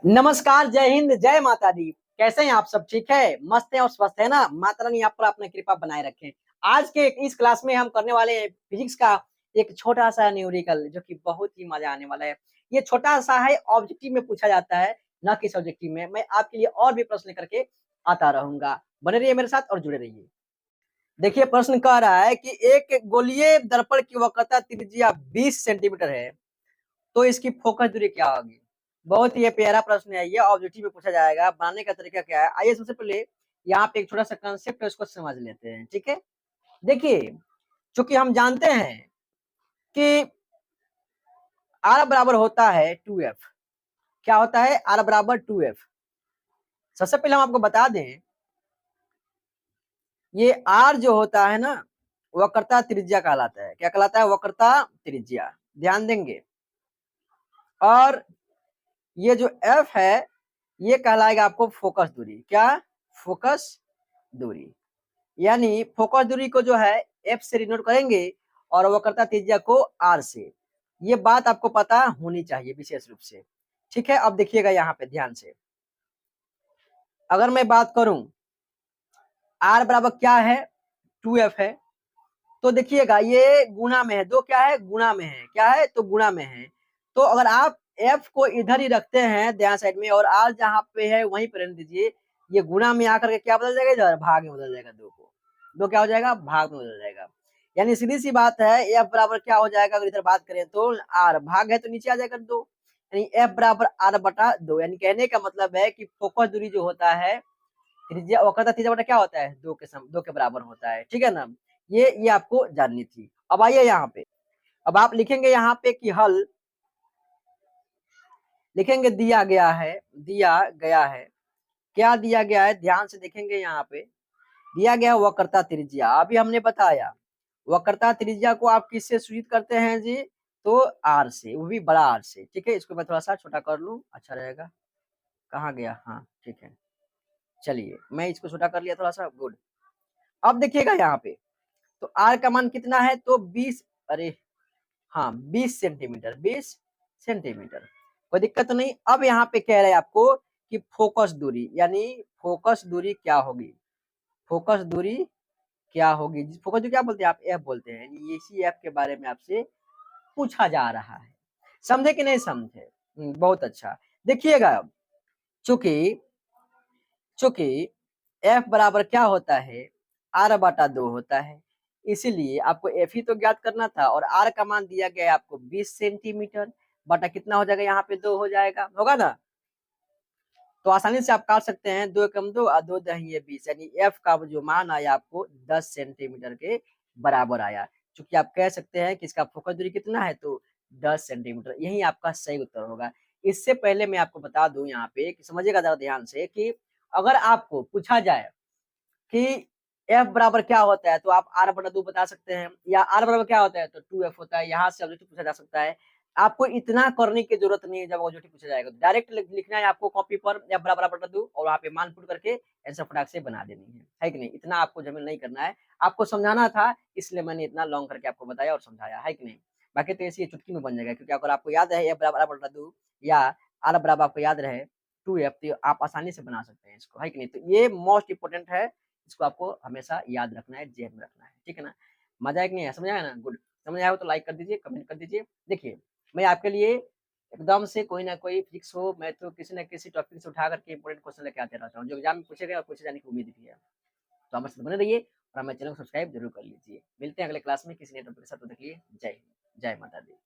नमस्कार, जय हिंद, जय माता दी। कैसे हैं आप सब? ठीक है, मस्त है और स्वस्थ है ना? माता रानी आप पर अपना कृपा बनाए रखें। आज के इस क्लास में हम करने वाले हैं फिजिक्स का एक छोटा-सा न्यूमेरिकल जो कि बहुत ही मजा आने वाला है। ये छोटा-सा है, ऑब्जेक्टिव में पूछा जाता है, ना कि सब्जेक्टिव में। मैं आपके लिए और भी प्रश्न करके आता रहूँगा। बने रहिए मेरे साथ और जुड़े रहिए। देखिए प्रश्न कह रहा है कि एक गोलीय दर्पण की वक्रता त्रिज्या 20 सेंटीमीटर है। तो इसकी फोकस दूरी क्या होगी? बहुत ही ये प्यारा प्रश्न है, ये ऑब्जेक्टिव में पूछा जाएगा। बनाने का तरीका क्या है? आइए सबसे पहले यहाँ पे एक छोटा-सा कांसेप्ट है, उसको समझ लेते हैं, ठीक है? देखिए, चूँकि हम जानते हैं कि R बराबर होता है 2F। क्या होता है? R बराबर 2F। सबसे पहले हम आपको बता दें, ये R जो होता है ना, वक्रता त्रिज्या कहलाता है। क्या कहलाता है? वक्रता त्रिज्या। ध्यान देंगे। और ये जो F है, ये कहलाएगा आपको फोकस दूरी। क्या? फोकस दूरी। यानी फोकस दूरी को जो है F से डिनोट करेंगे और वक्रता त्रिज्या को R से। ये बात आपको पता होनी चाहिए विशेष रूप से। ठीक है, अब देखिएगा यहाँ पे ध्यान से। अगर मैं बात करूं R बराबर क्या है? 2F है। तो देखिएगा ये गुणा में है। दो क्या है? गुणा में है। क्या है? तो गुणा में है। तो अगर आप F को इधर ही रखते हैं ध्यान साइड में और R जहां पे है वहीं पर रहने दीजिए। ये गुणा में आकर के क्या बदल जाएगा? इधर भाग में बदल जाएगा। दो को दो क्या हो जाएगा? भाग में बदल जाएगा। यानी सीधी सी बात है, F बराबर क्या हो जाएगा? अगर इधर बात करें तो R भाग है तो नीचे आ जाएगा दो। यानी F बराबर R बटा दो। यानी कहने का मतलब है कि फोकस दूरी जो होता है त्रिज्या, वक्रता त्रिज्या बटा क्या होता है? दो के बराबर होता है। ठीक है ना? ये आपको जाननी थी। अब आइए यहाँ पे, अब आप लिखेंगे यहाँ पे कि हल लिखेंगे। दिया गया है। क्या दिया गया है? ध्यान से देखेंगे यहाँ पे। दिया गया वक्रता त्रिज्या। अभी हमने बताया वक्रता त्रिज्या को आप किससे सूचित करते हैं जी? तो R से, वो भी बड़ा R से। ठीक है, इसको मैं थोड़ा सा छोटा कर लूं, अच्छा रहेगा। कहाँ गया? हाँ ठीक है, चलिए मैं इसको छोटा कर लिया थोड़ा सा। गुड। अब देखिएगा यहाँ पे, तो R का मान कितना है? तो 20, अरे हाँ 20 सेंटीमीटर। 20 सेंटीमीटर, कोई दिक्कत तो नहीं। अब यहाँ पे कह रहे हैं आपको कि फोकस दूरी, यानी फोकस दूरी क्या होगी? फोकस दूरी क्या होगी? फोकस दूरी क्या बोलते हैं आप? एफ बोलते हैं। यानी इसी एफ के बारे में आपसे पूछा जा रहा है। समझे कि नहीं समझे? बहुत अच्छा। देखिएगा, चूंकि चूंकि एफ बराबर क्या होता है? आर बटा दो होता है। इसीलिए आपको एफ ही तो ज्ञात करना था और आर का मान दिया गया है आपको 20 सेंटीमीटर बटा कितना हो जाएगा? यहाँ पे दो हो जाएगा, होगा ना? तो आसानी से आप काट सकते हैं। दो कम दो और दो दही 20, यानी एफ का जो मान आया आपको 10 सेंटीमीटर के बराबर आया। चूंकि आप कह सकते हैं कि इसका फोकस दूरी कितना है? तो 10 सेंटीमीटर। यही आपका सही उत्तर होगा। इससे पहले मैं आपको बता दूं यहाँ पे कि समझिएगा जरा ध्यान से कि अगर आपको पूछा जाए कि एफ बराबर क्या होता है, तो आप आर बटा दो बता सकते हैं, या आर बराबर क्या होता है? तो 2F होता है। यहाँ से ऑब्जेक्टिव पूछा जा सकता है। आपको इतना करने की जरूरत नहीं है। जब ऑब्जेक्टिव पूछा जाएगा तो डायरेक्ट लिखना है आपको कॉपी पर, एफ बराबर बटा दो और वहाँ पे मान पुट करके आंसर फटाक से बना देनी है कि नहीं? इतना आपको जमीन नहीं करना है। आपको समझाना था, इसलिए मैंने इतना लॉन्ग करके आपको बताया और समझाया, है कि नहीं? बाकी तो ऐसे चुटकी में बन जाएगा, क्योंकि अगर आपको याद है एफ बराबर बटा दो या आर बराबर आपको याद रहे 2F, तो आप आसानी से बना सकते हैं इसको, है कि नहीं? तो ये मोस्ट इंपोर्टेंट है। इसको आपको हमेशा याद रखना है, जेब में रखना है। ठीक है ना? मजा है कि नहीं है? समझ आया ना? गुड। समझ आया हो तो लाइक कर दीजिए, कमेंट कर दीजिए। देखिए, मैं आपके लिए एकदम से कोई ना कोई फिजिक्स हो, मैथ हो, किसी न किसी टॉपिक से उठा करके इंपॉर्टेंट क्वेश्चन लेके आते रहता हूँ, जो एग्जाम में पूछे गए और पूछे जाने की उम्मीद भी है। तो हमारे साथ बने रहिए और हमारे चैनल को सब्सक्राइब जरूर कर लीजिए। मिलते हैं अगले क्लास में किसी नए टॉपिक के साथ। तो देखिए, जय हिंद, जय माता दी।